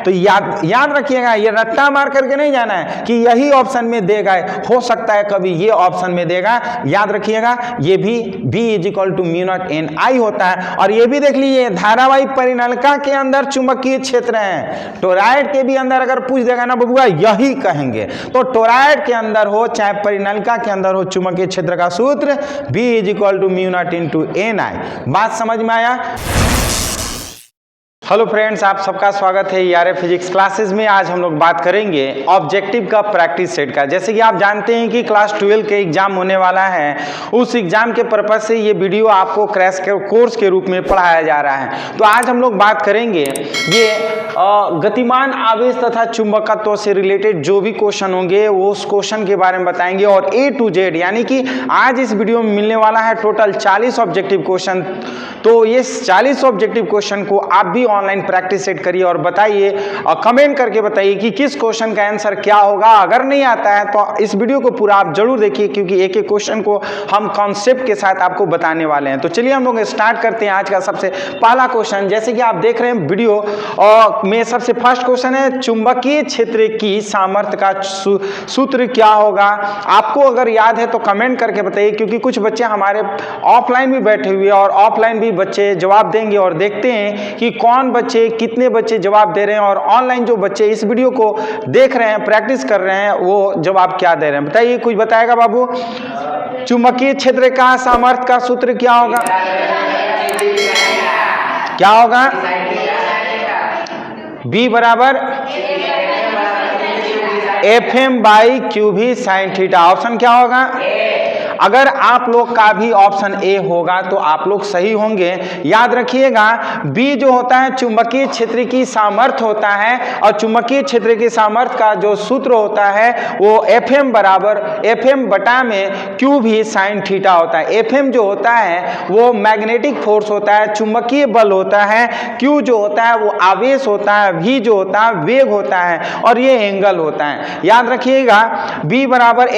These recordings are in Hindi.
तो याद रखिएगा, ये रट्टा मार करके नहीं जाना है कि यही ऑप्शन में देगा, हो सकता है कभी ये ऑप्शन में देगा। याद रखिएगा ये भी B = μ0 होता है। और ये भी देख लीजिए, धारावाही परिनलिका के अंदर चुंबकीय क्षेत्र है। टोरॉइड के भी अंदर अगर पूछ देगा ना बबुआ, यही कहेंगे। तो टोरॉइड के अंदर हो चाहे परिनलिका के अंदर हो, चुंबकीय क्षेत्र का सूत्र B = μ0 × Ni। बात समझ में आया? हेलो फ्रेंड्स, आप सबका स्वागत है ERA फिजिक्स क्लासेस में। आज हम लोग बात करेंगे ऑब्जेक्टिव का प्रैक्टिस सेट का। जैसे कि आप जानते हैं कि क्लास 12 के एग्जाम होने वाला है, उस एग्जाम के पर्पज से ये वीडियो आपको क्रैश कोर्स के रूप में पढ़ाया जा रहा है। तो आज हम लोग बात करेंगे ये गतिमान आवेश तथा चुंबकत्व से रिलेटेड जो भी क्वेश्चन होंगे वो उस क्वेश्चन के बारे में बताएंगे। और A to Z यानी कि आज इस वीडियो में मिलने वाला है टोटल 40 ऑब्जेक्टिव क्वेश्चन। तो ये 40 ऑब्जेक्टिव क्वेश्चन को आप भी ऑनलाइन प्रैक्टिस सेट करिए और बताइए, और कमेंट करके बताइए कि किस क्वेश्चन का आंसर क्या होगा। अगर नहीं आता है तो इस वीडियो को पूरा आप जरूर देखिए, क्योंकि एक एक क्वेश्चन को हम कॉन्सेप्ट के साथ आपको बताने वाले हैं। तो चलिए हम लोग स्टार्ट करते हैं आज का सबसे पहला क्वेश्चन। जैसे कि आप देख रहे हैं वीडियो में सबसे फर्स्ट क्वेश्चन है, चुंबकीय क्षेत्र की सामर्थ्य का सूत्र क्या होगा। आपको अगर याद है तो कमेंट करके बताइए, क्योंकि कुछ बच्चे हमारे ऑफलाइन भी बैठे हुए हैं और ऑफलाइन भी बच्चे जवाब देंगे, और देखते हैं कि कौन बच्चे कितने बच्चे जवाब दे रहे हैं, और ऑनलाइन जो बच्चे इस वीडियो को देख रहे हैं, प्रैक्टिस कर रहे हैं, वो जवाब क्या दे रहे हैं। बताइए, कुछ बताएगा बाबू? चुंबकीय क्षेत्र का सामर्थ्य का सूत्र क्या होगा? क्या होगा? B = Fm/qv sin θ। ऑप्शन क्या होगा? अगर आप लोग का भी ऑप्शन A होगा तो आप लोग सही होंगे। याद रखिएगा, B जो होता है चुंबकीय क्षेत्र की सामर्थ्य होता है, और चुंबकीय क्षेत्र की सामर्थ्य का जो सूत्र होता है वो Fm / qv sin θ होता है। Fm जो होता है वो मैग्नेटिक फोर्स होता है, चुंबकीय बल होता है। Q जो होता है वो आवेश होता है, V जो होता है वेग होता है, और ये एंगल होता है। याद रखिएगा, B =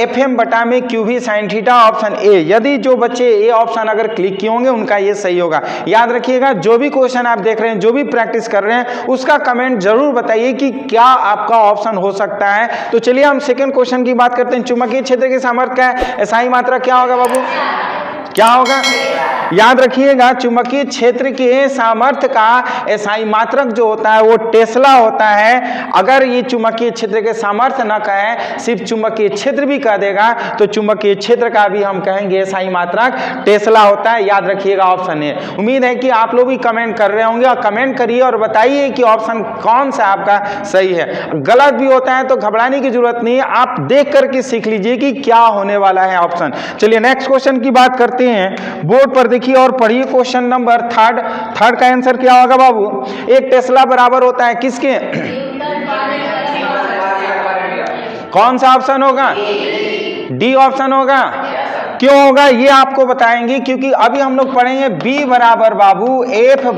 Fm / qv sin θ, option A। यदि जो बच्चे ये ऑप्शन अगर क्लिक किए होंगे उनका ये सही होगा। याद रखिएगा, जो भी क्वेश्चन आप देख रहे हैं, जो भी प्रैक्टिस कर रहे हैं, उसका कमेंट जरूर बताइए कि क्या आपका ऑप्शन हो सकता है। तो चलिए हम सेकंड क्वेश्चन की बात करते हैं। चुंबकीय क्षेत्र की सामर्थ्य का SI मात्रा क्या होगा बाबू? क्या होगा? याद रखिएगा, चुंबकीय क्षेत्र के सामर्थ्य का SI मात्रक जो होता है वो टेस्ला होता है। अगर ये चुंबकीय क्षेत्र के सामर्थ्य न कहे, सिर्फ चुंबकीय क्षेत्र भी कह देगा, तो चुंबकीय क्षेत्र का भी हम कहेंगे SI मात्रक टेस्ला होता है। याद रखिएगा ऑप्शन ए। उम्मीद है कि आप लोग भी कमेंट कर रहे होंगे, और कमेंट करिए और बताइए कि ऑप्शन कौन सा आपका सही है। गलत भी होता है तो घबराने की जरूरत नहीं है, आप देख करके सीख लीजिए कि क्या होने वाला है ऑप्शन। चलिए नेक्स्ट क्वेश्चन की बात करते हैं। बोर्ड पर देखिए और पढ़िए क्वेश्चन नंबर थर्ड का आंसर क्या होगा बाबू? एक टेस्ला बराबर होता है किसके? कौन सा ऑप्शन होगा? डी ऑप्शन होगा। क्यों होगा ये आपको बताएंगे, क्योंकि अभी हम लोग पढ़ेंगे B बराबर बाबू F /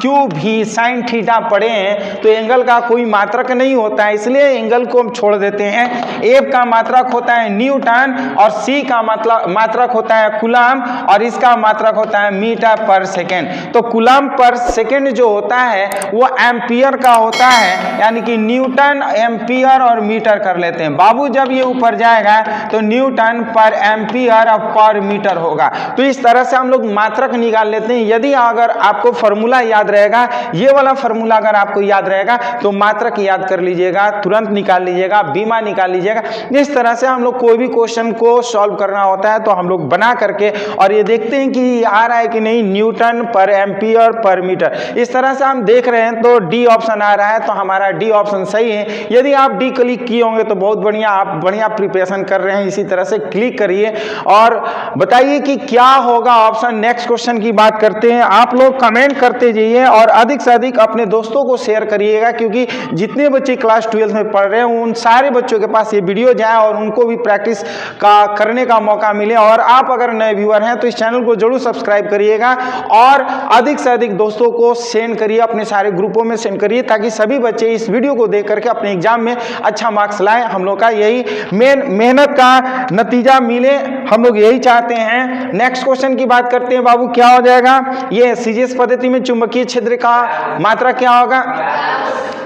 qv sin θ पढ़े हैं, तो एंगल का कोई मात्रक नहीं होता है, इसलिए एंगल को हम छोड़ देते हैं। F का मात्रक होता है न्यूटन, और C का मात्रक होता है कूलम, और इसका मात्रक होता है मीटर/सेकेंड। तो कूलम/सेकेंड जो होता है वो एम्पियर का होता है, यानी कि न्यूटन, एम्पियर और मीटर कर लेते हैं बाबू। जब ये ऊपर जाएगा तो न्यूटन पर एम्पियर पर मीटर होगा। तो इस तरह से हम लोग मात्रक निकाल लेते हैं। यदि अगर आपको फॉर्मूला याद रहेगा, ये वाला फॉर्मूला अगर आपको याद रहेगा, तो मात्रक याद कर लीजिएगा, तुरंत निकाल लीजिएगा, बीमा निकाल लीजिएगा। इस तरह से हम लोग कोई भी क्वेश्चन को सॉल्व करना होता है तो हम लोग बना करके और ये देखते हैं कि आ रहा है कि नहीं, न्यूटन पर एम्पियर पर मीटर। इस तरह से हम देख रहे हैं तो डी ऑप्शन आ रहा है, तो हमारा डी ऑप्शन सही है। यदि आप डी क्लिक किए होंगे तो बहुत बढ़िया, आप बढ़िया प्रिपरेशन कर रहे हैं। इसी तरह से क्लिक करिए और बताइए कि क्या होगा ऑप्शन। नेक्स्ट क्वेश्चन की बात करते हैं। आप लोग कमेंट करते जाइए और अधिक से अधिक अपने दोस्तों को शेयर करिएगा, क्योंकि जितने बच्चे क्लास 12 में पढ़ रहे हैं उन सारे बच्चों के पास ये वीडियो जाए और उनको भी प्रैक्टिस करने का मौका मिले। और आप अगर नए व्यूअर हैं तो इस चैनल को जरूर सब्सक्राइब करिएगा और अधिक से अधिक दोस्तों को सेंड करिए, अपने सारे ग्रुपों में सेंड करिए, ताकि सभी बच्चे इस वीडियो को देख करके अपने एग्जाम में अच्छा मार्क्स लाएं। हम लोग का यही मेहनत का नतीजा मिले, हम लोग यही चाहते हैं। नेक्स्ट क्वेश्चन की बात करते हैं बाबू, क्या हो जाएगा? ये सीजीएस पद्धति में चुंबकीय क्षेत्र का मात्रा क्या होगा?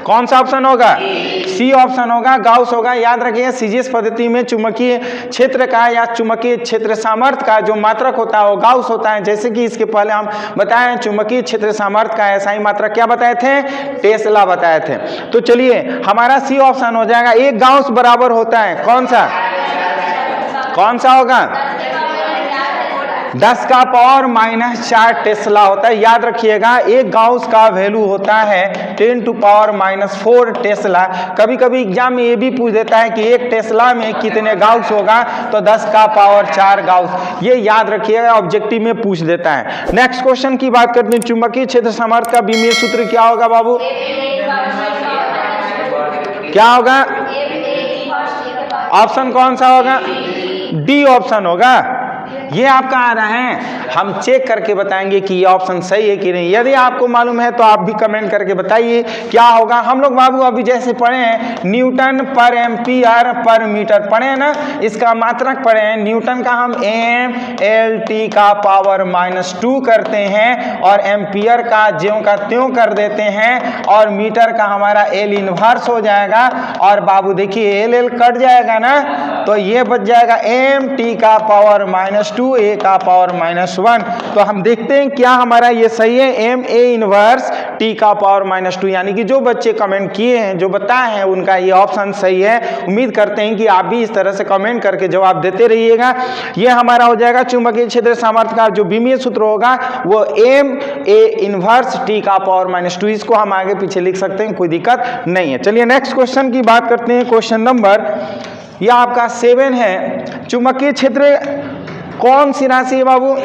कौन सा ऑप्शन होगा? सी ऑप्शन होगा, गाउस होगा। याद रखिए सीजीएस पद्धति में चुंबकीय क्षेत्र का या चुंबकीय क्षेत्र सामर्थ्य का जो मात्रक होता है वो गाउस होता है। जैसे कि इसके पहले हम बताए चुंबकीय क्षेत्र सामर्थ्य का ऐसा ही मात्रक क्या बताए थे? टेस्ला बताए थे। तो चलिए हमारा सी ऑप्शन हो जाएगा। एक गाउस बराबर होता है कौन सा? कौन सा होगा? 10 का पावर -4 टेस्ला होता है। याद रखिएगा एक गाउस का वैल्यू होता है 10 टू पावर -4 टेस्ला। कभी कभी एग्जाम में ये भी पूछ देता है कि एक टेस्ला में कितने गाउस होगा, तो 10 का पावर 4 गाउस। ये याद रखिएगा ऑब्जेक्टिव में पूछ देता है। नेक्स्ट क्वेश्चन की बात करते हैं। चुंबकीय क्षेत्र सामर्थ्य का बीमीय सूत्र क्या होगा बाबू? क्या होगा? ऑप्शन कौन सा होगा? डी ऑप्शन होगा। ये आपका आ रहा है, हम चेक करके बताएंगे कि ये ऑप्शन सही है कि नहीं। यदि आपको मालूम है तो आप भी कमेंट करके बताइए क्या होगा। हम लोग बाबू अभी जैसे पढ़े हैं न्यूटन पर एम्पियर पर मीटर पढ़े हैं ना, इसका मात्रक पढ़े हैं। न्यूटन का हम mLT का पावर -2 करते हैं और एम्पियर का ज्यों का त्यों कर देते हैं और मीटर का हमारा L इनवर्स हो जाएगा। और बाबू देखिए L कट जाएगा ना, तो ये बच जाएगा mT का पावर -2 A का पावर -1। तो हम देखते हैं क्या हमारा ये सही है, MA इनवर्स T का पावर -2। यानी कि जो बच्चे कमेंट किए हैं, जो बताए हैं, उनका ये ऑप्शन सही है। उम्मीद करते हैं कि आप भी इस तरह से कमेंट करके जवाब देते रहिएगा। ये हमारा हो जाएगा चुंबकीय क्षेत्र सामर्थ्य का जो बीमीय सूत्र होगा वो MA इनवर्स T का पावर -2। इसको हम आगे पीछे लिख सकते हैं, कोई दिक्कत नहीं है। चलिए नेक्स्ट क्वेश्चन की बात करते हैं। क्वेश्चन नंबर यह आपका 7 है। चुंबकीय क्षेत्र कौन सी राशि है बाबू?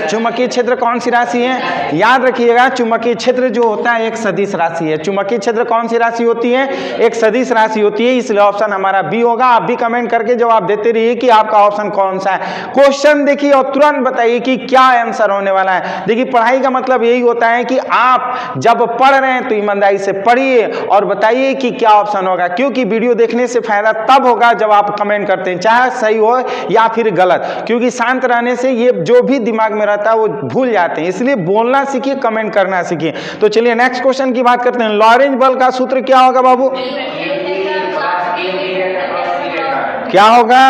चुंबकीय क्षेत्र कौन सी राशि है? याद रखिएगा चुंबकीय क्षेत्र जो होता है एक सदिश राशि है। चुंबकीय क्षेत्र कौन सी राशि होती है? एक सदिश राशि होती है, इसलिए ऑप्शन हमारा बी होगा। आप भी कमेंट करके जवाब देते रहिए कि आपका ऑप्शन कौन सा है। क्वेश्चन देखिए और तुरंत बताइए कि क्या आंसर होने वाला है। देखिए पढ़ाई का मतलब यही होता है कि आप जब पढ़ रहे हैं तो ईमानदारी से पढ़िए और बताइए कि क्या ऑप्शन होगा, क्योंकि वीडियो देखने से फायदा तब होगा जब आप कमेंट करते हैं, चाहे सही हो या फिर गलत। क्योंकि शांत रहने से ये जो भी दिमाग में रहता है वो भूल जाते हैं, इसलिए बोलना सीखिए, कमेंट करना सीखिए। तो चलिए नेक्स्ट क्वेश्चन की बात करते हैं। लॉरेंज बल का सूत्र क्या होगा बाबू? क्या होगा?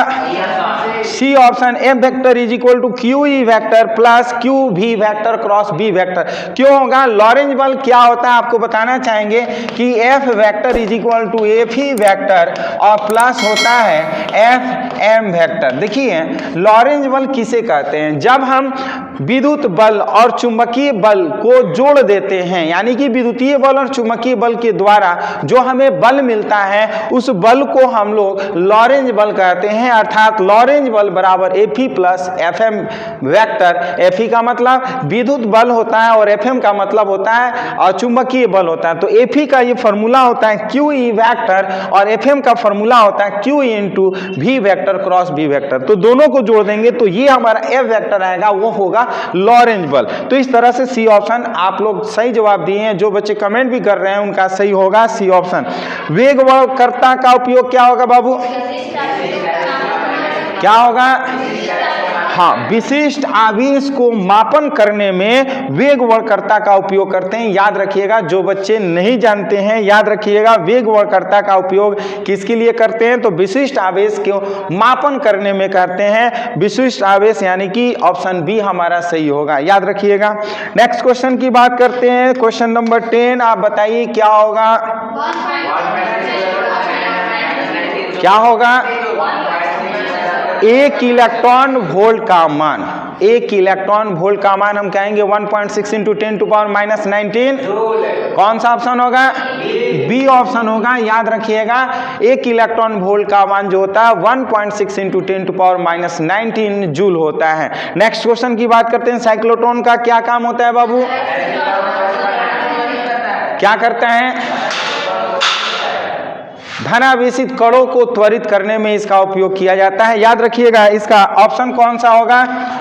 C option. F vector is equal to q E vector plus q v vector cross B vector. क्यों होगा? लॉरेंज बल क्या होता है आपको बताना चाहेंगे कि F vector is equal to F E vector और प्लस होता है एफ एम वेक्टर। देखिए लॉरेंज बल किसे कहते हैं? जब हम विद्युत बल और चुंबकीय बल को जोड़ देते हैं, यानी कि विद्युतीय बल और चुंबकीय बल के द्वारा जो हमें बल मिलता है उस बल को हम लोग लॉरेंज बल कहते हैं। अर्थात लॉरेंज बल बराबर FE plus FM vector. FE का मतलब विद्युत बल होता है और एफएम का मतलब होता है और चुंबकीय बल होता है। तो एफई का ये फॉर्मूला होता है क्यू ई वेक्टर और एफएम का फॉर्मूला होता है q E into v vector cross B vector. तो दोनों को जोड़ देंगे तो ये हमारा एफ वेक्टर आएगा, वो होगा लॉरेंज बल। तो इस तरह से सी ऑप्शन आप लोग सही जवाब दिए हैं। जो बच्चे कमेंट भी कर रहे हैं उनका सही होगा सी ऑप्शन। वेगवर्धकता का उपयोग क्या होगा बाबू? क्या होगा? हाँ, विशिष्ट आवेश को मापन करने में वेगवर्धकता का उपयोग करते हैं। याद रखिएगा, जो बच्चे नहीं जानते हैं याद रखिएगा, वेगवर्धकता का उपयोग किसके लिए करते हैं? तो विशिष्ट आवेश को मापन करने में करते हैं। विशिष्ट आवेश यानी कि ऑप्शन बी हमारा सही होगा, याद रखिएगा। नेक्स्ट क्वेश्चन की बात करते हैं। क्वेश्चन नंबर 10, आप बताइए क्या होगा? क्या होगा? एक इलेक्ट्रॉन वोल्ट का मान, एक इलेक्ट्रॉन वोल्ट का मान हम कहेंगे 1.6 इंटू 10 टू पावर -19। कौन सा ऑप्शन होगा? बी ऑप्शन होगा। याद रखिएगा एक इलेक्ट्रॉन वोल्ट का मान जो होता है 1.6 इंटू 10 टू पावर -19 जूल होता है। नेक्स्ट क्वेश्चन की बात करते हैं। साइक्लोट्रॉन का क्या काम होता है बाबू? क्या करते हैं? धनावेशित कणों को त्वरित करने में इसका उपयोग किया जाता है। याद रखिएगा इसका ऑप्शन कौन सा होगा?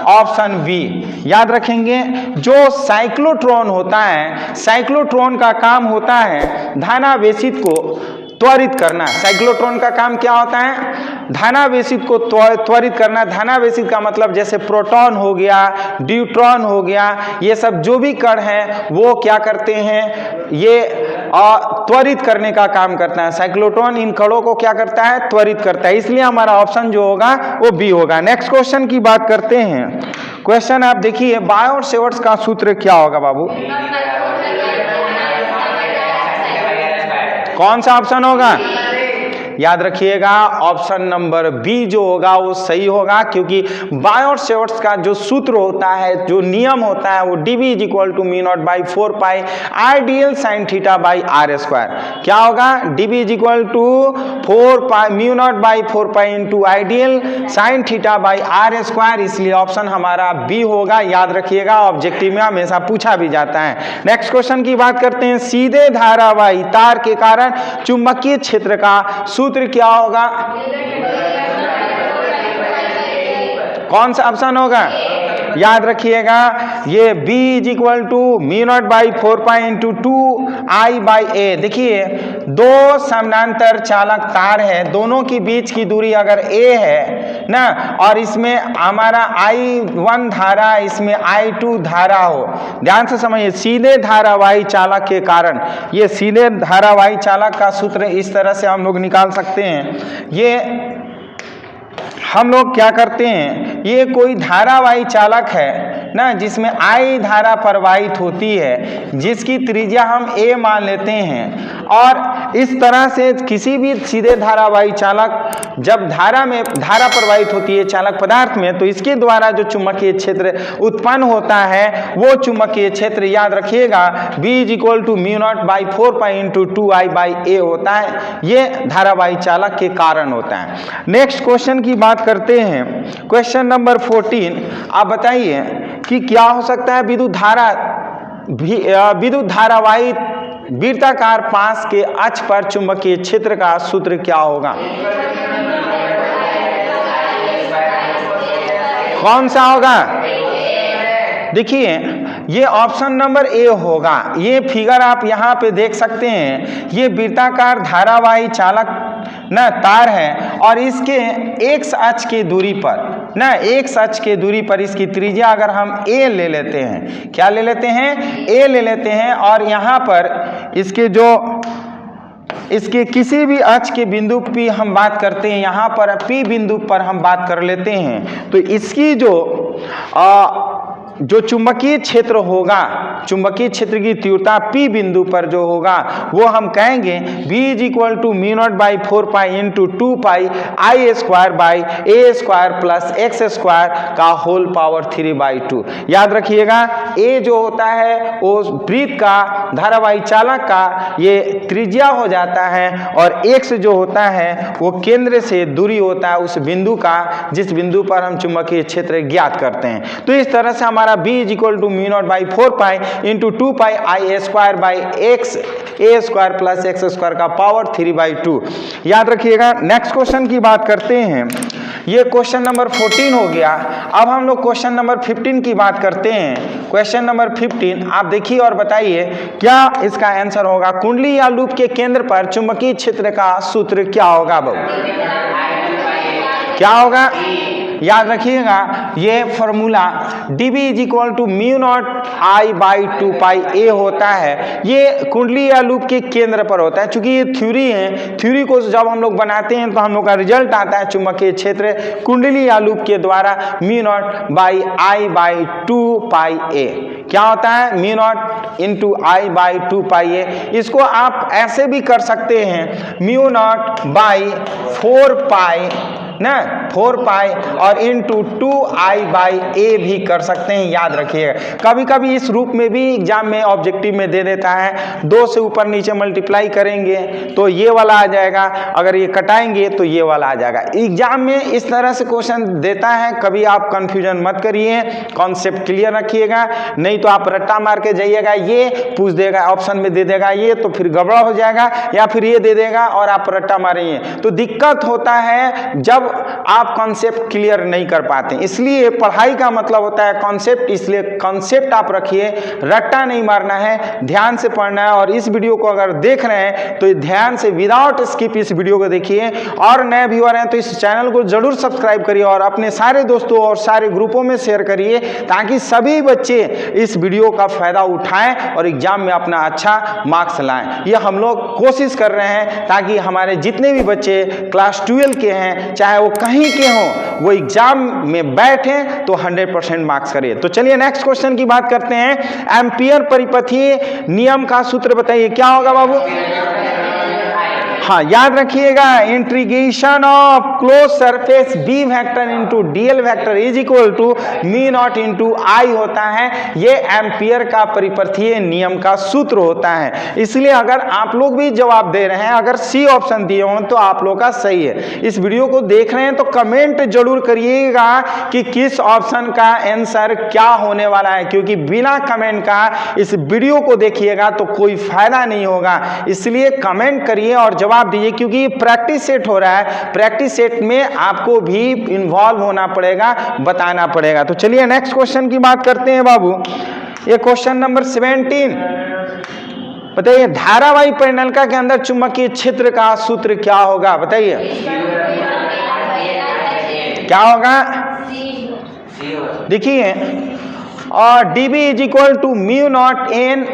Option B. याद रखेंगे जो साइक्लोट्रॉन होता है, साइक्लोट्रॉन का काम होता है धनावेशित को त्वरित करना। साइक्लोट्रॉन का काम क्या होता है? धनावेशित को त्वरित करना। धनावेशित का मतलब जैसे प्रोटॉन हो गया, न्यूट्रॉन हो गया, ये सब जो भी कण हैं वो क्या करते हैं? ये त्वरित करने का काम करता है। साइक्लोट्रॉन इन कणों को क्या करता है? त्वरित करता है। इसलिए हमारा ऑप्शन जो होगा वो बी होगा। नेक्स्ट क्वेश्चन की बात करते हैं। क्वेश्चन आप देखिए, बायोट-सेवर्ट्स का सूत्र क्या होगा बाबू? कौन सा ऑप्शन होगा? याद रखिएगा ऑप्शन नंबर बी जो होगा वो सही होगा, क्योंकि बायोट-सेवर्ट्स का जो सूत्र होता है, जो नियम होता है, वो dB = μ0/4 pi I dl sine theta by R square. क्या होगा? dB = 4 pi μ0/4 pi into I dl sine theta by R square. इसलिए ऑप्शन हमारा बी होगा। याद रखिएगा, ऑब्जेक्टिव में हमेशा पूछा भी जाता है। नेक्स्ट क्वेश्चन की बात करते हैं। सीधे धारावाही तार के कारण चुंबकीय क्षेत्र का सूत्र क्या होगा? कौन सा ऑप्शन होगा? याद रखिएगा, ये B = μ0/4 पाई इंटू 2I/a। देखिए, दो समानांतर चालक तार है, दोनों के बीच की दूरी अगर a है ना, और इसमें हमारा I1 धारा, इसमें I2 धारा हो, ध्यान से समझिए, सीधे धारावाही चालक के कारण, ये सीधे धारावाही चालक का सूत्र इस तरह से हम लोग निकाल सकते हैं। ये हम लोग क्या करते हैं, ये कोई धारावाही चालक है ना, जिसमें I धारा प्रवाहित होती है, जिसकी त्रिज्या हम a मान लेते हैं। और इस तरह से किसी भी सीधे धारावाही चालक, जब धारा प्रवाहित होती है चालक पदार्थ में, तो इसके द्वारा जो चुंबकीय क्षेत्र उत्पन्न होता है वो चुंबकीय क्षेत्र, याद रखिएगा, B = μ0/4 पाई इंटू 2I/a होता है। ये धारावाही चालक के कारण होता है। नेक्स्ट क्वेश्चन की बात करते हैं। क्वेश्चन नंबर 14, आप बताइए कि क्या हो सकता है विद्युत धारावाही वृत्ताकार पास के अक्ष पर चुंबकीय क्षेत्र का सूत्र क्या होगा? कौन सा होगा? देखिए, ये ऑप्शन नंबर ए होगा। ये फिगर आप यहाँ पे देख सकते हैं, ये वृत्ताकार धारावाही चालक ना तार है, और इसके एक्स अक्ष की दूरी पर ना, एक्स अक्ष की दूरी पर इसकी त्रिज्या अगर हम a ले लेते हैं, क्या ले लेते हैं? a ले लेते हैं, और यहाँ पर इसके किसी भी अक्ष के बिंदु P हम बात करते हैं, यहाँ पर P बिंदु पर हम बात कर लेते हैं, तो इसकी जो चुंबकीय क्षेत्र होगा, चुंबकीय क्षेत्र की तीव्रता P बिंदु पर जो होगा, वो हम कहेंगे B = μ0/4 pi into 2πI² plus x² का होल पावर 3/2। याद रखिएगा, A जो होता है वो वृत्त का, धारावाही चालक का ये त्रिज्या हो जाता है, और x जो होता है वो केंद्र से दूरी होता है उस बिंदु का, जिस बिंदु पर हम चुंबकीय क्षेत्र ज्ञात करते हैं। तो इस तरह से हमारा B = μ0/4 pi into 2πI² plus x² का पावर 3/2। याद रखिएगा। नेक्स्ट क्वेश्चन की बात करते हैं। ये क्वेश्चन नंबर 14 हो गया। अब हम लोग क्वेश्चन नंबर 15 की बात करते हैं। क्वेश्चन नंबर 15 आप देखिए और बताइए क्या इसका आंसर होगा। कुंडली या लूप के केंद्र पर चुंबकीय क्षेत्र का सूत्र क्या होगा बाबू? क्या होगा? याद रखिएगा, ये फॉर्मूला dB = μ0I/2πa होता है। ये कुंडली या लूप के केंद्र पर होता है। चूंकि ये थ्योरी है, थ्योरी को जब हम लोग बनाते हैं तो हम लोग का रिजल्ट आता है चुंबकीय क्षेत्र कुंडली या लूप के द्वारा μ0I/2πa। क्या होता है? μ0 × I/2πa। इसको आप ऐसे भी कर सकते हैं, μ0/4 पाई ना, 4 पाई और इंटू 2I/a भी कर सकते हैं। याद रखिएगा, कभी कभी इस रूप में भी एग्जाम में ऑब्जेक्टिव में दे देता है, 2 से ऊपर नीचे मल्टीप्लाई करेंगे तो ये वाला आ जाएगा, अगर ये कटाएंगे तो ये वाला आ जाएगा। एग्जाम में इस तरह से क्वेश्चन देता है, कभी आप कंफ्यूजन मत करिए, कॉन्सेप्ट क्लियर रखिएगा, नहीं तो आप रट्टा मार के जाइएगा, ये पूछ देगा ऑप्शन में दे देगा ये, तो फिर गड़बड़ हो जाएगा, या फिर ये दे देगा और आप रट्टा मारेंगे तो दिक्कत होता है। जब तब आप कॉन्सेप्ट क्लियर नहीं कर पाते। इसलिए पढ़ाई का मतलब होता है कॉन्सेप्ट, इसलिए कॉन्सेप्ट आप रखिए, रट्टा नहीं मारना है, ध्यान से पढ़ना है। और इस वीडियो को अगर देख रहे हैं तो ध्यान से विदाउट स्किप इस वीडियो को देखिए, और नए व्यूअर हैं तो इस चैनल को जरूर सब्सक्राइब करिए और अपने सारे दोस्तों और सारे ग्रुपों में शेयर करिए, ताकि सभी बच्चे इस वीडियो का फायदा उठाएं और एग्जाम में अपना अच्छा मार्क्स लाएं। ये हम लोग कोशिश कर रहे हैं ताकि हमारे जितने भी बच्चे क्लास 12 के हैं, चाहे वो कहीं के हों, वो एग्जाम में बैठे तो 100% मार्क्स करिए। तो चलिए नेक्स्ट क्वेश्चन की बात करते हैं। एम्पियर परिपथीय नियम का सूत्र बताइए, क्या होगा बाबू? हाँ, याद रखिएगा, integration of close surface B vector into DL vector is equal to mu naught into I होता है। ये एम्पियर का परिपथीय नियम का सूत्र होता है। इसलिए अगर आप लोग भी जवाब दे रहे हैं, अगर सी ऑप्शन दिए हों तो आप लोग का सही है। इस वीडियो को देख रहे हैं तो कमेंट जरूर करिएगा कि किस ऑप्शन का आंसर क्या होने वाला है, क्योंकि बिना कमेंट का इस वीडियो को देखिएगा तो कोई फायदा नहीं होगा। इसलिए कमेंट करिए और जवाब दीजिए, क्योंकि ये प्रैक्टिस सेट हो रहा है। प्रैक्टिस सेट में आपको भी इन्वॉल्व होना पड़ेगा, बताना पड़ेगा। तो चलिए नेक्स्ट क्वेश्चन की बात करते हैं बाबू। ये क्वेश्चन नंबर 17 बताइए, धारावाही परिनलिका के अंदर चुंबकीय क्षेत्र का सूत्र क्या होगा? बताइए क्या होगा? देखिए, और dB is equal to mu naught N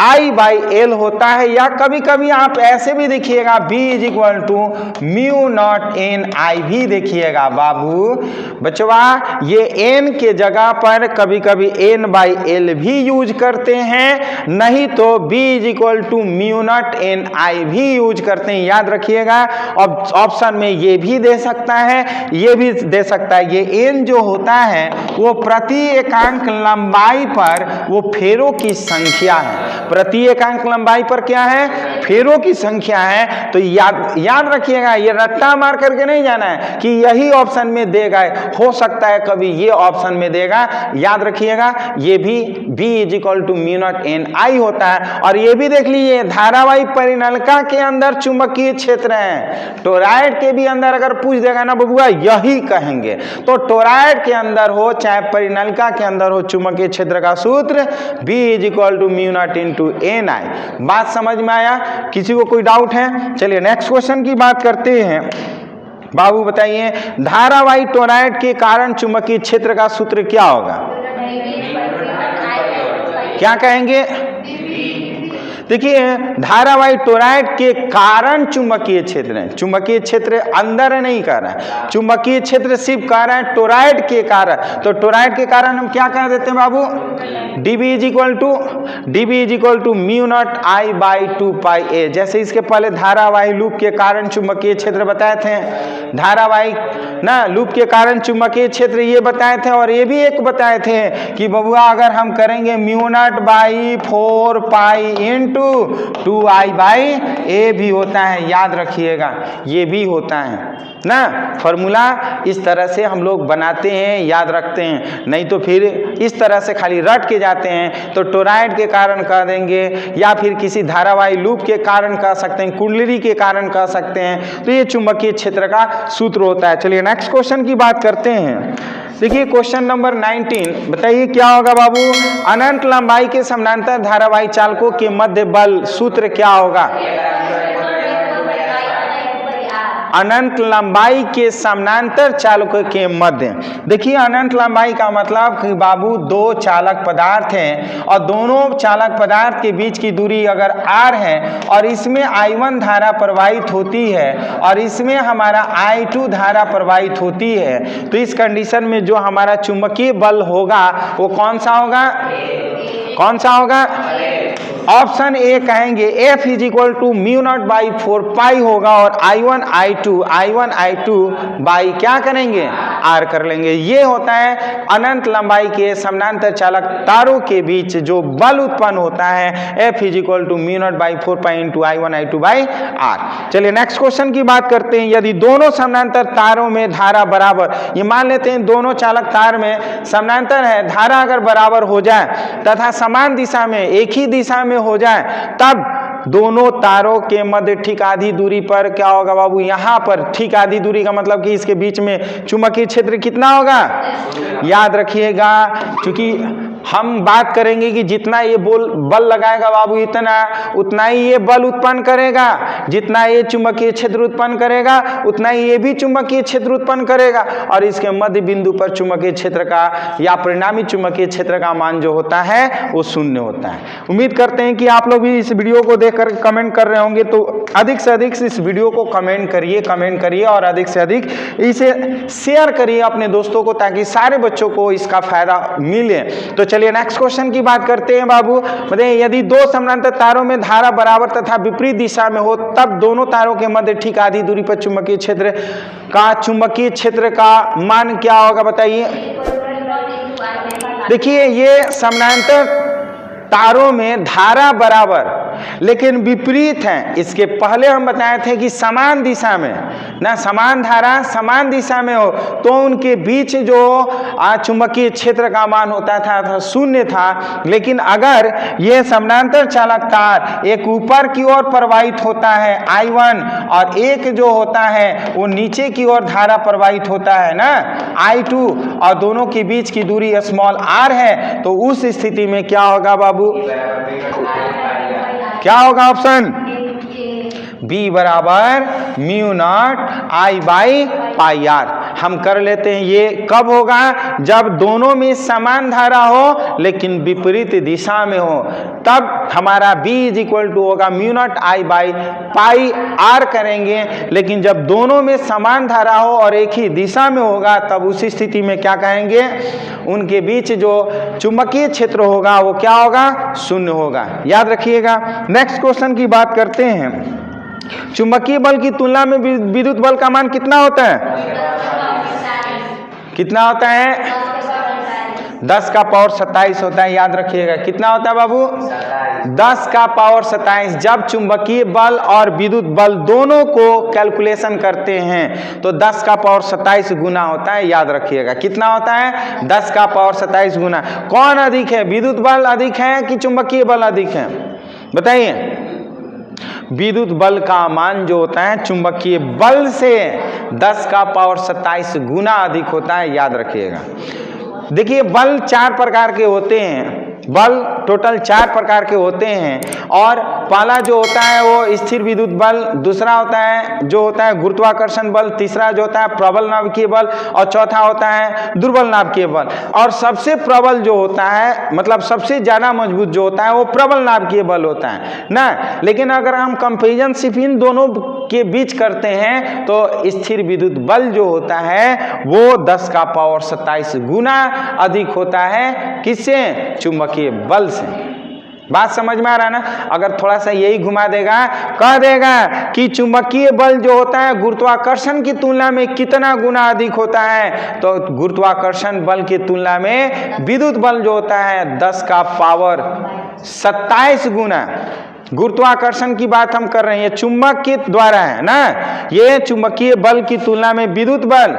I by L होता है, या कभी कभी आप ऐसे भी देखिएगा B is equal to mu naught N I भी देखिएगा बाबू। बचवा, ये n के जगह पर कभी कभी n बाई एल भी यूज करते हैं, नहीं तो B is equal to mu naught N I भी यूज करते हैं। याद रखिएगा, ऑप्शन में ये भी दे सकता है, ये भी दे सकता है। ये n जो होता है वो प्रति एकांक लंबाई पर वो फेरों की संख्या है। प्रति एकांक लंबाई पर क्या है? फेरों की संख्या है। तो याद रखिएगा, ये रट्टा मार करके नहीं जाना है कि यही ऑप्शन में देगा, हो सकता है कभी ये ऑप्शन में देगा। याद रखिएगा, ये भी B is equal to mu naught N I होता है। और ये भी देख लीजिए, धारावाही परिनलिका के अंदर चुंबकीय क्षेत्र है। टोरॉइड के भी अंदर अगर पूछ देगा ना बबुआ, यही कहेंगे। तो टोरॉइड के अंदर हो चाहे परिनलिका के अंदर हो, चुंबकीय क्षेत्र का सूत्र B is equal to mu naught into N I. बात समझ में आया? किसी को कोई डाउट है? चलिए नेक्स्ट क्वेश्चन की बात करते हैं बाबू। बताइए, धारावाही टोरॉइड के कारण चुंबकीय क्षेत्र का सूत्र क्या होगा? क्या कहेंगे? देखिए, धारावाही टोरॉइड के कारण चुंबकीय क्षेत्र है। चुंबकीय क्षेत्र अंदर नहीं कह रहा है, चुंबकीय क्षेत्र सिर्फ कह रहा है टोरॉइड के कारण। तो टोरॉइड के कारण हम क्या कह देते हैं बाबू? dB is equal to mu naught I by 2 pi a. जैसे इसके पहले धारावाही लूप के कारण चुंबकीय क्षेत्र बताए थे, धारावाही ना लूप के कारण चुंबकीय क्षेत्र ये बताए थे। और ये भी एक बताए थे कि बबुआ, अगर हम करेंगे mu naught by 4 pi into 2i by A भी होता है। याद रखिएगा, ये भी होता है ना। फॉर्मूला इस तरह से हम लोग बनाते हैं, याद रखते हैं, नहीं तो फिर इस तरह से खाली रट के जाते हैं। तो टोरॉइड के कारण कह देंगे, या फिर किसी धारावाही लूप के कारण कह सकते हैं, कुंडली के कारण कह सकते हैं। तो ये चुंबकीय क्षेत्र का सूत्र होता है। चलिए नेक्स्ट क्वेश्चन की बात करते हैं। देखिए, क्वेश्चन नंबर 19 बताइए, क्या होगा बाबू? अनंत लंबाई के समानांतर धारावाही चालकों के मध्य बल सूत्र क्या होगा? अनंत लंबाई के समानांतर चालकों के मध्य। देखिए, अनंत लंबाई का मतलब कि बाबू दो चालक पदार्थ हैं और दोनों चालक पदार्थ के बीच की दूरी अगर r है और इसमें I1 धारा प्रवाहित होती है और इसमें हमारा I2 धारा प्रवाहित होती है, तो इस कंडीशन में जो हमारा चुंबकीय बल होगा वो कौन सा होगा? कौन सा होगा? ऑप्शन ए कहेंगे F is equal to mu naught by 4 pi होगा और I1 I2 बाई क्या करेंगे? R कर लेंगे। ये होता है अनंत लंबाई के समानांतर चालक तारों के बीच जो बल उत्पन्न होता है, F is equal to mu naught by 4 pi into I1 I2 by R। चलिए नेक्स्ट क्वेश्चन की बात करते हैं। यदि दोनों समानांतर तारों में धारा बराबर, ये मान लेते हैं दोनों चालक तार में समानांतर है, धारा अगर बराबर हो जाए तथा समान दिशा में, एक ही दिशा में हो जाए, तब दोनों तारों के मध्य ठीक आधी दूरी पर क्या होगा बाबू, यहाँ पर ठीक आधी दूरी का मतलब कि इसके बीच में चुंबकीय क्षेत्र कितना होगा, याद रखिएगा। क्योंकि हम बात करेंगे कि जितना ये बल लगाएगा बाबू उतना ही ये बल उत्पन्न करेगा, जितना ये चुंबकीय क्षेत्र उत्पन्न करेगा उतना ही ये भी चुंबकीय क्षेत्र उत्पन्न करेगा, और इसके मध्य बिंदु पर चुंबकीय क्षेत्र का या परिणामी चुंबकीय क्षेत्र का मान जो होता है वो शून्य होता है। उम्मीद करते हैं कि आप लोग भी इस वीडियो को देखकर कमेंट कर रहे होंगे, तो अधिक से अधिक इस वीडियो को कमेंट करिए और अधिक से अधिक इसे शेयर करिए अपने दोस्तों को, ताकि सारे बच्चों को इसका फायदा मिले। तो चलिए नेक्स्ट क्वेश्चन की बात करते हैं बाबू। बताइए, यदि दो समानांतर तारों में धारा बराबर तथा विपरीत दिशा में हो, तब दोनों तारों के मध्य ठीक आधी दूरी पर चुंबकीय क्षेत्र का मान क्या होगा, बताइए। देखिए, ये समानांतर तारों में धारा बराबर लेकिन विपरीत है। इसके पहले हम बताए थे कि समान दिशा में ना, समान धारा समान दिशा में हो तो उनके बीच जो चुंबकीय क्षेत्र का मान होता था शून्य था। लेकिन अगर ये समानांतर चालक तार एक ऊपर की ओर प्रवाहित होता है I1 और एक जो होता है वो नीचे की ओर धारा प्रवाहित होता है ना I2, और दोनों के बीच की दूरी स्मॉल r है, तो उस स्थिति में क्या होगा बाबू, क्या होगा ऑप्शन बी बराबर mu naught I by pi R. हम कर लेते हैं, ये कब होगा, जब दोनों में समान धारा हो लेकिन विपरीत दिशा में हो, तब हमारा B इज इक्वल टू होगा mu naught I by pi R करेंगे। लेकिन जब दोनों में समान धारा हो और एक ही दिशा में होगा, तब उसी स्थिति में क्या कहेंगे, उनके बीच जो चुंबकीय क्षेत्र होगा वो क्या होगा, शून्य होगा। याद रखिएगा। नेक्स्ट क्वेश्चन की बात करते हैं। चुंबकीय बल की तुलना में विद्युत बल का मान कितना होता है, कितना होता है, 10 का पावर 27 होता है। याद रखिएगा, कितना होता है बाबू, 10 का पावर 27। जब चुंबकीय बल और विद्युत बल दोनों को कैलकुलेशन करते हैं तो 10 का पावर 27 गुना होता है। याद रखिएगा, कितना होता है, 10 का पावर 27 गुना। कौन अधिक है, विद्युत बल अधिक है कि चुंबकीय बल अधिक है, बताइए। विद्युत बल का मान जो होता है चुंबकीय बल से 10 का पावर 27 गुना अधिक होता है। याद रखिएगा। देखिए, बल 4 प्रकार के होते हैं, बल टोटल 4 प्रकार के होते हैं, और पहला जो होता है वो स्थिर विद्युत बल, दूसरा होता है जो होता है गुरुत्वाकर्षण बल, तीसरा जो होता है प्रबल नाभिकीय बल, और चौथा होता है दुर्बल नाभिकीय बल। और सबसे प्रबल जो होता है, मतलब सबसे ज़्यादा मजबूत जो होता है वो प्रबल नाभिकीय बल होता है ना। लेकिन अगर हम कंपेरिजन सिर्फ इन दोनों के बीच करते हैं तो स्थिर विद्युत बल जो होता है वो 10 का पावर 27 गुना अधिक होता है, किससे, चुंबकीय बल से। बात समझ में आ रहा है ना। अगर थोड़ा सा यही घुमा देगा, कह देगा कि चुंबकीय बल जो होता है गुरुत्वाकर्षण की तुलना में कितना गुना अधिक होता है, तो गुरुत्वाकर्षण बल की तुलना में विद्युत बल जो होता है 10 का पावर 27 गुना। गुरुत्वाकर्षण की बात हम कर रहे हैं, चुंबक के द्वारा है ना, ये चुंबकीय बल की तुलना में विद्युत बल।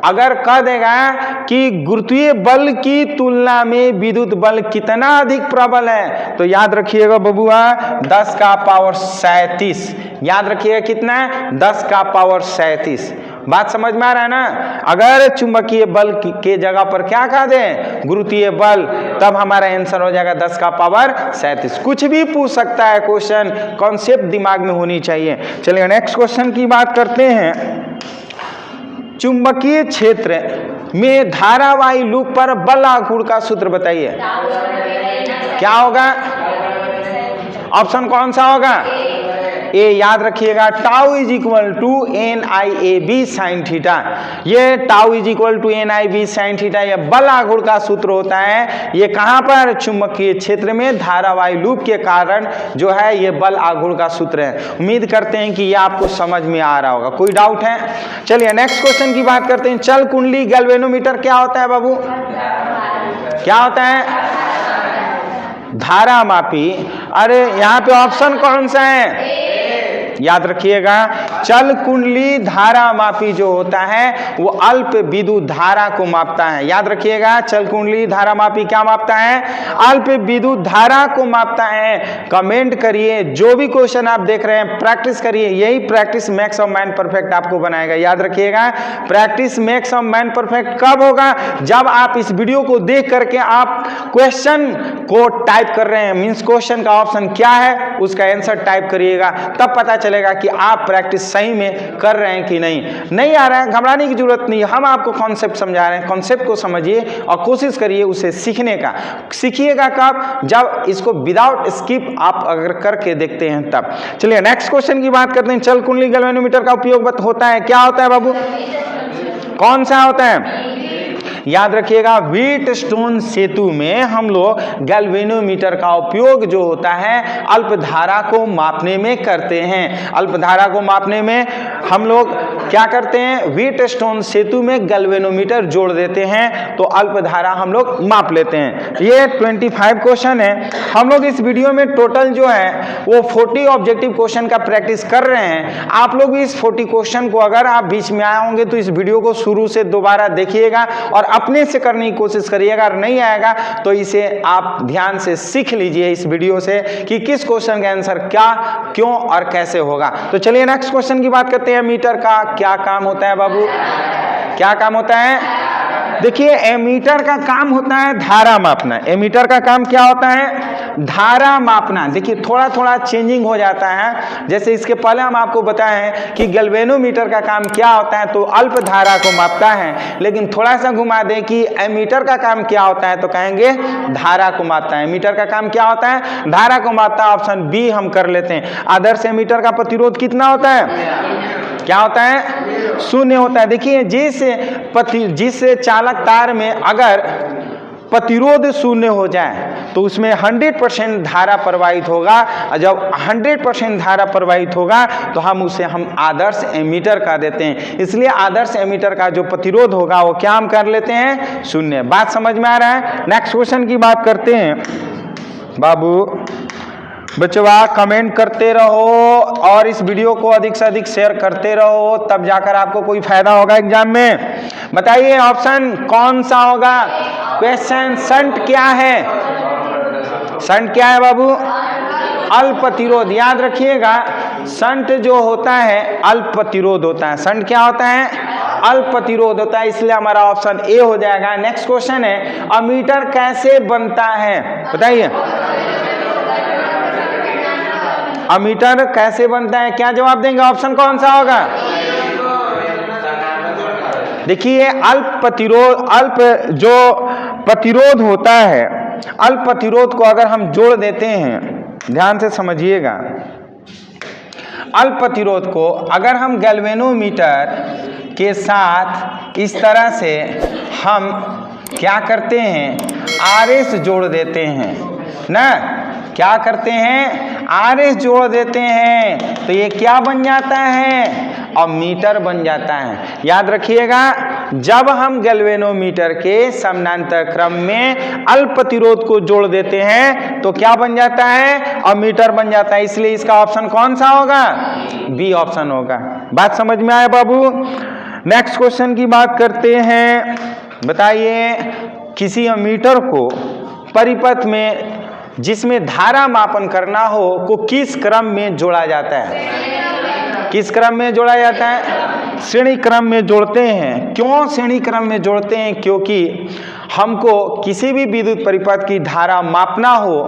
अगर कह देगा कि गुरुत्वीय बल की तुलना में विद्युत बल कितना अधिक प्रबल है, तो याद रखिएगा बबुआ 10 का पावर 37। याद रखिएगा कितना, 10 का पावर 37। बात समझ में आ रहा है ना। अगर चुंबकीय बल के जगह पर क्या कह दें, गुरुत्वीय बल, तब हमारा आंसर हो जाएगा 10 का पावर 37। कुछ भी पूछ सकता है क्वेश्चन, कॉन्सेप्ट दिमाग में होनी चाहिए। चलिए नेक्स्ट क्वेश्चन की बात करते हैं। चुंबकीय क्षेत्र में धारावाही लूप पर बल आघूर्ण का सूत्र बताइए, क्या होगा, ऑप्शन कौन सा होगा, ए। याद रखिएगा, tau is equal to NIAB sine theta. ये tau is equal to NIAB sine theta, यह बल आघूर्ण का सूत्र होता है। ये कहां पर, चुंबकीय क्षेत्र में धारावाही लूप के कारण जो है ये बल आघूर्ण का सूत्र है। उम्मीद करते हैं कि ये आपको समझ में आ रहा होगा। कोई डाउट है? चलिए नेक्स्ट क्वेश्चन की बात करते हैं। चल कुंडली गैल्वेनोमीटर क्या होता है बाबू, क्या होता है, धारा मापी। अरे यहाँ पे ऑप्शन कौन सा है, याद रखिएगा चल कुंडली धारा मापी जो होता है वो अल्प विद्युत धारा को मापता है। याद रखिएगा, चल कुंडली धारा मापी क्या मापता है? अल्प विद्युत धारा को मापता है। कमेंट करिए, जो भी क्वेश्चन आप देख रहे हैं प्रैक्टिस करिए, यही practice makes of man perfect आपको बनाएगा। याद रखिएगा, practice makes of man perfect कब होगा? जब आप इस वीडियो को देख करके आप क्वेश्चन को टाइप कर रहे हैं, मींस क्वेश्चन का ऑप्शन क्या है उसका आंसर टाइप करिएगा, तब पता चलेगा कि आप प्रैक्टिस सही में कर रहे हैं कि नहीं आ रहा है। घबराने की जरूरत नहीं, हम आपको कॉन्सेप्ट समझा रहे हैं, कॉन्सेप्ट को समझिए और कोशिश करिए उसे सीखने का। सीखिएगा कब? जब इसको विदाउट स्किप आप अगर करके देखते हैं तब। चलिए नेक्स्ट क्वेश्चन की बात करते हैं। चल कुंडली गैल्वेनोमीटर का उपयोग होता है, क्या होता है बाबू? कौन सा होता है? याद रखिएगा, व्हीटस्टोन सेतु में हम लोग गैल्वेनोमीटर का उपयोग जो होता है अल्प धारा को मापने में करते हैं। अल्प धारा को मापने में हम लोग क्या करते हैं? व्हीटस्टोन सेतु में गैल्वेनोमीटर जोड़ देते हैं तो अल्प धारा हम लोग माप लेते हैं। ये 25 क्वेश्चन है। हम लोग इस वीडियो में टोटल जो है वो 40 ऑब्जेक्टिव क्वेश्चन का प्रैक्टिस कर रहे हैं। आप लोग भी इस 40 क्वेश्चन को अगर आप बीच में आए होंगे तो इस वीडियो को शुरू से दोबारा देखिएगा और अपने से करने की कोशिश करिएगा। अगर नहीं आएगा तो इसे आप ध्यान से सीख लीजिए इस वीडियो से कि किस क्वेश्चन का आंसर क्या, क्यों और कैसे होगा। तो चलिए नेक्स्ट क्वेश्चन की बात करते हैं। मीटर का क्या काम होता है बाबू? क्या काम होता है? देखिए, एमीटर का काम होता है धारा मापना। एमीटर का काम क्या होता है? धारा मापना। देखिए थोड़ा थोड़ा चेंजिंग हो जाता है। जैसे इसके पहले हम आपको बताएं कि गैल्वेनोमीटर का काम क्या होता है, तो अल्प धारा को मापता है। लेकिन थोड़ा सा घुमा दें कि एमीटर का काम क्या होता है, तो कहेंगे धारा को मापता है। एमीटर का काम क्या होता है? धारा को मापता है। ऑप्शन बी हम कर लेते हैं। आदर्श एमीटर का प्रतिरोध कितना होता है? क्या होता है? शून्य होता है। देखिए, जिस चालक तार में अगर प्रतिरोध शून्य हो जाए तो उसमें 100% धारा प्रवाहित होगा, और जब 100% धारा प्रवाहित होगा तो हम आदर्श एमीटर का देते हैं। इसलिए आदर्श एमीटर का जो प्रतिरोध होगा वो क्या हम कर लेते हैं? शून्य। बात समझ में आ रहा है? नेक्स्ट क्वेश्चन की बात करते हैं बाबू। बच्चों कमेंट करते रहो और इस वीडियो को अधिक से अधिक शेयर करते रहो, तब जाकर आपको कोई फायदा होगा एग्जाम में। बताइए ऑप्शन कौन सा होगा? क्वेश्चन शंट क्या है? शंट क्या है बाबू? अल्प प्रतिरोध। याद रखिएगा, शंट जो होता है अल्प प्रतिरोध होता है। शंट क्या होता है? अल्प प्रतिरोध होता है, इसलिए हमारा ऑप्शन ए हो जाएगा। नेक्स्ट क्वेश्चन है, अमीटर कैसे बनता है? बताइए, अमीटर कैसे बनता है? क्या जवाब देंगे? ऑप्शन कौन सा होगा? देखिए, अल्प प्रतिरोध होता है, अल्प प्रतिरोध को अगर हम जोड़ देते हैं, ध्यान से समझिएगा, अल्प प्रतिरोध को अगर हम गैल्वेनोमीटर के साथ इस तरह से हम क्या करते हैं? RS जोड़ देते हैं ना। क्या करते हैं? RS जोड़ देते हैं तो ये क्या बन जाता है? अमीटर बन जाता है। याद रखिएगा, जब हम गैल्वेनोमीटर के समानांतर क्रम में अल्प प्रतिरोध को जोड़ देते हैं तो क्या बन जाता है? अमीटर बन जाता है। इसलिए इसका ऑप्शन कौन सा होगा? बी ऑप्शन होगा। बात समझ में आया बाबू? नेक्स्ट क्वेश्चन की बात करते हैं। बताइए, किसी अमीटर को परिपथ में जिसमें धारा मापन करना हो को किस क्रम में जोड़ा जाता है? किस क्रम में जोड़ा जाता है? श्रेणी क्रम में जोड़ते हैं। क्यों श्रेणी क्रम में जोड़ते हैं? क्योंकि हमको किसी भी विद्युत परिपथ की धारा मापना हो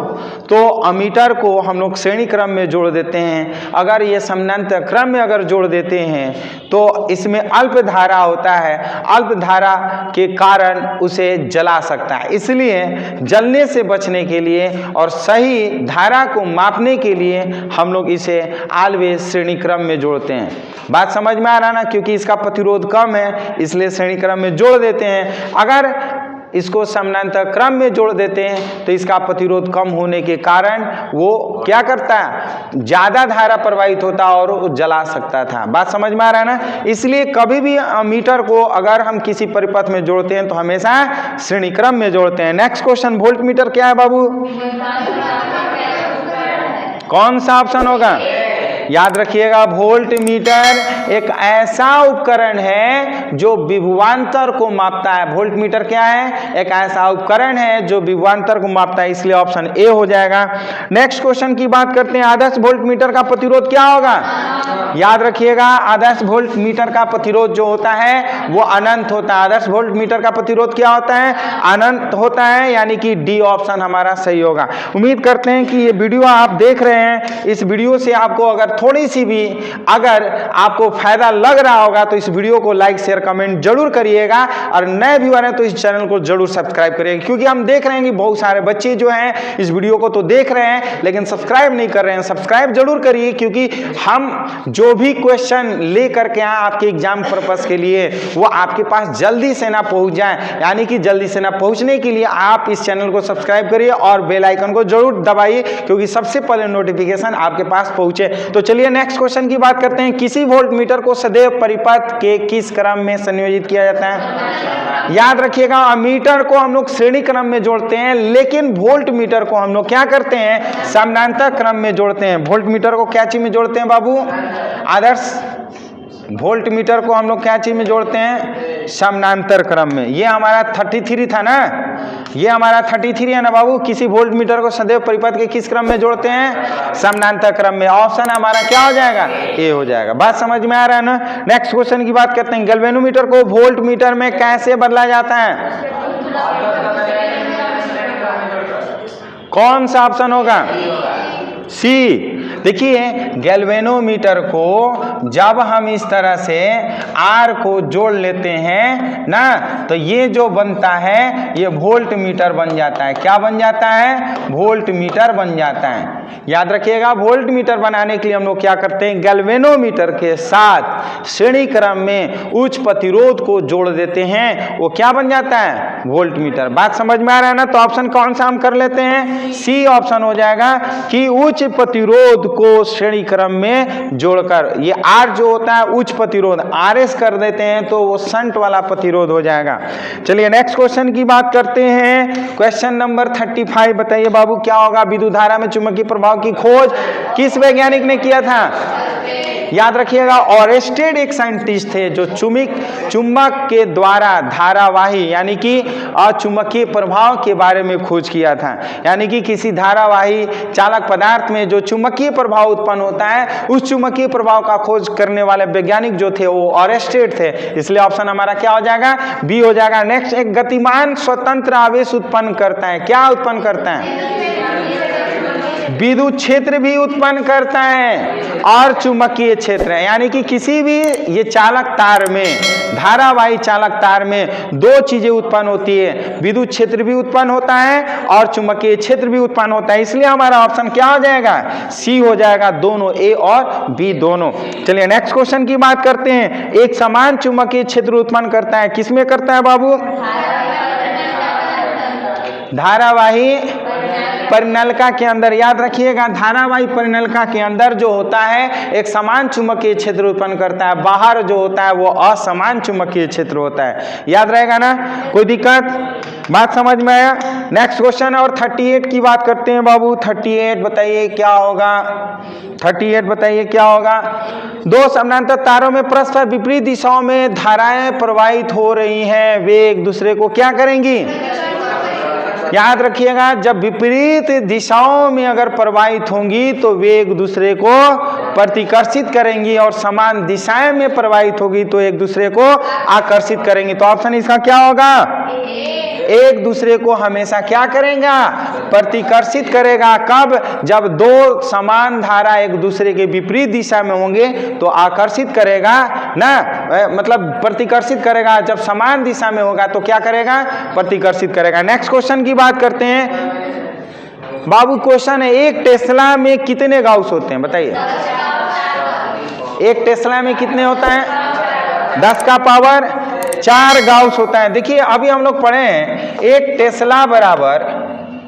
तो अमीटर को हम लोग श्रेणी क्रम में जोड़ देते हैं। अगर ये समानांतर क्रम में अगर जोड़ देते हैं तो इसमें अल्प धारा होता है, अल्प धारा के कारण उसे जला सकता है। इसलिए जलने से बचने के लिए और सही धारा को मापने के लिए हम लोग इसे ऑलवेज श्रेणी क्रम में जोड़ते हैं। बात समझ में आ रहा ना? क्योंकि इसका प्रतिरोध कम है इसलिए श्रेणी क्रम में जोड़ देते हैं। अगर इसको समानांतर क्रम में जोड़ देते हैं तो इसका प्रतिरोध कम होने के कारण वो क्या करता है? ज़्यादा धारा प्रवाहित होता और वो जला सकता था। बात समझ में आ रहा है ना? इसलिए कभी भी मीटर को अगर हम किसी परिपथ में जोड़ते हैं तो हमेशा श्रेणी क्रम में जोड़ते हैं। नेक्स्ट क्वेश्चन, वोल्ट मीटर क्या है बाबू? कौन सा ऑप्शन होगा? याद रखिएगा, वोल्ट मीटर एक ऐसा उपकरण है जो विभवांतर को मापता है। वोल्ट मीटर क्या है? एक ऐसा उपकरण है जो विभवांतर को मापता है, इसलिए ऑप्शन ए हो जाएगा। नेक्स्ट क्वेश्चन की बात करते हैं, आदर्श वोल्ट मीटर का प्रतिरोध क्या होगा? याद रखिएगा, आदर्श वोल्ट मीटर का प्रतिरोध जो होता है वो अनंत होता है। आदर्श वोल्ट मीटर का प्रतिरोध क्या होता है? अनंत होता है, यानी कि डी ऑप्शन हमारा सही होगा। उम्मीद करते हैं कि ये वीडियो आप देख रहे हैं, इस वीडियो से आपको अगर थोड़ी सी भी अगर आपको फायदा लग रहा होगा तो इस वीडियो को लाइक शेयर कमेंट जरूर करिएगा, और नए व्यूअर हैं तो इस चैनल को जरूर सब्सक्राइब करिएगा, क्योंकि हम देख रहे हैं कि बहुत सारे बच्चे जो हैं इस वीडियो को तो देख रहे हैं लेकिन सब्सक्राइब नहीं कर रहे हैं। सब्सक्राइब जरूर करिए, क्योंकि हम जो भी क्वेश्चन ले करके आए आपके एग्जाम पर्पस के लिए वो आपके पास जल्दी से ना पहुंच जाए, यानी कि जल्दी से ना पहुंचने के लिए आप इस चैनल को सब्सक्राइब करिए और बेल आइकन को जरूर दबाइए, क्योंकि सबसे पहले नोटिफिकेशन आपके पास पहुंचे। तो चलिए नेक्स्ट क्वेश्चन की बात करते हैं, किसी वोल्ट मीटर को सदैव परिपथ के किस क्रम में संयोजित किया जाता है? याद रखिएगा, मीटर को हम लोग श्रेणी क्रम में जोड़ते हैं, लेकिन वोल्ट मीटर को हम लोग क्या करते हैं? समानांतर क्रम में जोड़ते हैं। वोल्ट मीटर को क्या चीज में जोड़ते हैं बाबू? आदर्श वोल्ट मीटर को हम लोग क्या चीज में जोड़ते हैं? समानांतर क्रम में। ये हमारा 33 था ना, ये हमारा 33 है ना बाबू। किसी वोल्ट मीटर को सदैव परिपथ के किस क्रम में जोड़ते हैं? समानांतर क्रम में। ऑप्शन हमारा क्या हो जाएगा? ए हो जाएगा। बात समझ में आ रहा है ना? नेक्स्ट क्वेश्चन की बात करते हैं, गैल्वेनोमीटर को वोल्ट मीटर में कैसे बदला जाता है? कौन सा ऑप्शन होगा? सी। देखिए, गैल्वेनोमीटर को जब हम इस तरह से आर को जोड़ लेते हैं ना, तो ये जो बनता है ये वोल्ट मीटर बन जाता है। क्या बन जाता है? वोल्ट मीटर बन जाता है। याद रखिएगा, वोल्ट मीटर बनाने के लिए हम लोग क्या करते हैं? गैल्वेनोमीटर के साथ श्रेणी क्रम में उच्च प्रतिरोध को जोड़ देते हैं, वो क्या बन जाता है? Volt meter. बात समझ में आ रहा है ना? तो ऑप्शन कौन सा हम कर लेते हैं? सी ऑप्शन हो जाएगा कि उच्च प्रतिरोध को श्रेणी क्रम में जोड़कर, ये आर जो होता है उच्च प्रतिरोध, आरएस कर देते हैं तो वो शंट वाला प्रतिरोध हो जाएगा। चलिए नेक्स्ट क्वेश्चन की बात करते हैं, क्वेश्चन नंबर 35। बताइए बाबू, क्या होगा? विद्युत धारा में चुंबकीय प्रभाव की खोज किस वैज्ञानिक ने किया था? याद रखिएगा, ऑरेस्टेड एक साइंटिस्ट थे जो चुंबक के द्वारा धारावाही यानी कि अचुंबकीय प्रभाव के बारे में खोज किया था। यानी कि किसी धारावाही चालक पदार्थ में जो चुंबकीय प्रभाव उत्पन्न होता है, उस चुंबकीय प्रभाव का खोज करने वाले वैज्ञानिक जो थे वो ऑरेस्टेड थे, इसलिए ऑप्शन हमारा क्या हो जाएगा? बी हो जाएगा। नेक्स्ट, एक गतिमान स्वतंत्र आवेश उत्पन्न करता है। क्या उत्पन्न करता है? विद्युत क्षेत्र भी उत्पन्न करता है और चुंबकीय क्षेत्र है। यानी कि किसी भी ये चालक तार में, धारावाही चालक तार में दो चीजें उत्पन्न होती है, विद्युत क्षेत्र भी उत्पन्न होता है और चुंबकीय क्षेत्र भी उत्पन्न होता है, इसलिए हमारा ऑप्शन क्या हो जाएगा? सी हो जाएगा। दोनों, ए और बी दोनों। चलिए नेक्स्ट क्वेश्चन की बात करते हैं, एक समान चुंबकीय क्षेत्र उत्पन्न करता है, किसमें करता है बाबू? धारावाही परिनलिका के अंदर। याद रखिएगा, धारावाही परिनलिका के अंदर जो होता है एक समान चुंबकीय क्षेत्र उत्पन्न करता है, बाहर जो होता है वो असमान चुंबकीय क्षेत्र होता है। याद रहेगा ना? कोई दिक्कत? बात समझ में आया? नेक्स्ट क्वेश्चन और 38 की बात करते हैं बाबू। 38 बताइए क्या होगा? 38 बताइए क्या होगा? दो समानांतर तारों में परस्पर विपरीत दिशाओं में धाराएं प्रवाहित हो रही हैं, वे एक दूसरे को क्या करेंगी? याद रखिएगा, जब विपरीत दिशाओं में अगर प्रवाहित होंगी तो वे एक दूसरे को प्रतिकर्षित करेंगी, और समान दिशाएं में प्रवाहित होगी तो एक दूसरे को आकर्षित करेंगी। तो ऑप्शन इसका क्या होगा? एक दूसरे को हमेशा क्या करेगा? प्रतिकर्षित करेगा। कब? जब दो समान धारा एक दूसरे के विपरीत दिशा में होंगे तो आकर्षित करेगा ना, मतलब प्रतिकर्षित करेगा। जब समान दिशा में होगा तो क्या करेगा? प्रतिकर्षित करेगा। नेक्स्ट क्वेश्चन की बात करते हैं बाबू। क्वेश्चन है, एक टेस्ला में कितने गाउस होते हैं? बताइए, एक टेस्ला में कितने होता है? 10 का पावर 4 गाउस होता है। देखिए, अभी हम लोग पढ़े हैं एक टेस्ला बराबर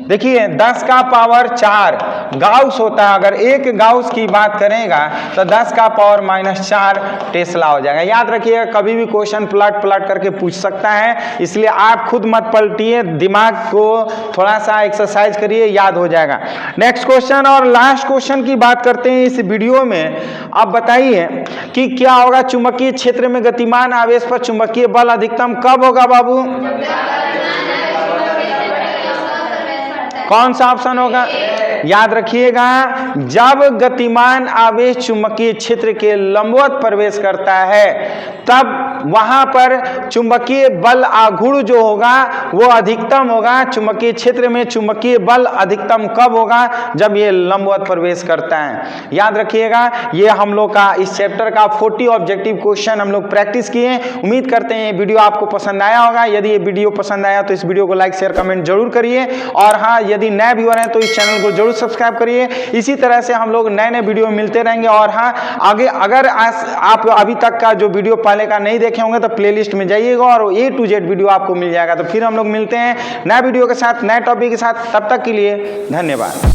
देखिए 10 का पावर 4 गाउस होता है। अगर एक गाउस की बात करेगा तो 10 का पावर -4 टेस्ला हो जाएगा। याद रखिएगा, कभी भी क्वेश्चन पलट करके पूछ सकता है, इसलिए आप खुद मत पलटिए, दिमाग को थोड़ा सा एक्सरसाइज करिए, याद हो जाएगा। नेक्स्ट क्वेश्चन और लास्ट क्वेश्चन की बात करते हैं इस वीडियो में। आप बताइए कि क्या होगा, चुंबकीय क्षेत्र में गतिमान आवेश पर चुंबकीय बल अधिकतम कब होगा बाबू? कौन सा ऑप्शन होगा? याद रखिएगा, जब गतिमान आवेश चुंबकीय क्षेत्र के लंबवत प्रवेश करता है तब वहां पर चुंबकीय बल आघूर्ण जो होगा वो अधिकतम होगा। चुंबकीय क्षेत्र में चुंबकीय बल अधिकतम कब होगा? जब ये लंबवत प्रवेश करता है। याद रखिएगा, ये हम लोग का इस चैप्टर का 40 ऑब्जेक्टिव क्वेश्चन हम लोग प्रैक्टिस किए। उम्मीद करते हैं ये वीडियो आपको पसंद आया होगा। यदि ये वीडियो पसंद आया तो इस वीडियो को लाइक शेयर कमेंट जरूर करिए, और हाँ, यदि नए व्यूअर हैं तो इस चैनल को जरूर सब्सक्राइब करिए। इसी तरह से हम लोग नए नए वीडियो मिलते रहेंगे। और हाँ, आगे अगर आप अभी तक का जो वीडियो पहले का नहीं देखे होंगे तो प्लेलिस्ट में जाइएगा और A to Z वीडियो आपको मिल जाएगा। तो फिर हम लोग मिलते हैं नए वीडियो के साथ, नए टॉपिक के साथ। तब तक के लिए धन्यवाद।